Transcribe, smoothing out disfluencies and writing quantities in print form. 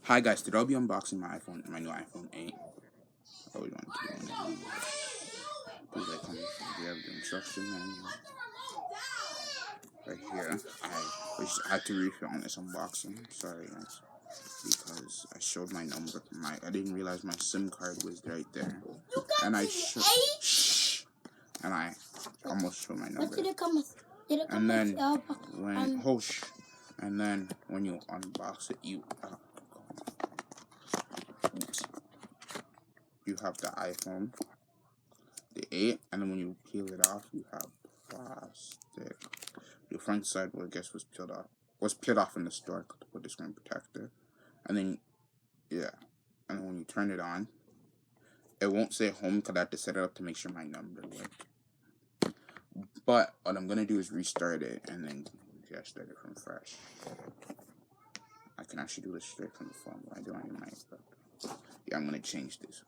Hi guys, today I'll be unboxing my iPhone, my new iPhone 8. I always wanted to do one. Please like, comment, we have the instruction manual right here. I had to refilm this unboxing. Sorry guys, because I showed my number. I didn't realize my SIM card was right there, and I almost showed my number. What did it come with? Did it come and with? And then when you unbox it, you have the iPhone, the 8, and then when you peel it off, you have plastic. The front side, well, I guess was peeled off in the store with the screen protector, and then and then when you turn it on, it won't say home because I have to set it up to make sure my number works. But what I'm gonna do is restart it and then start it from fresh. I can actually do this straight from the phone. Why do I need my? Yeah, I'm gonna change this.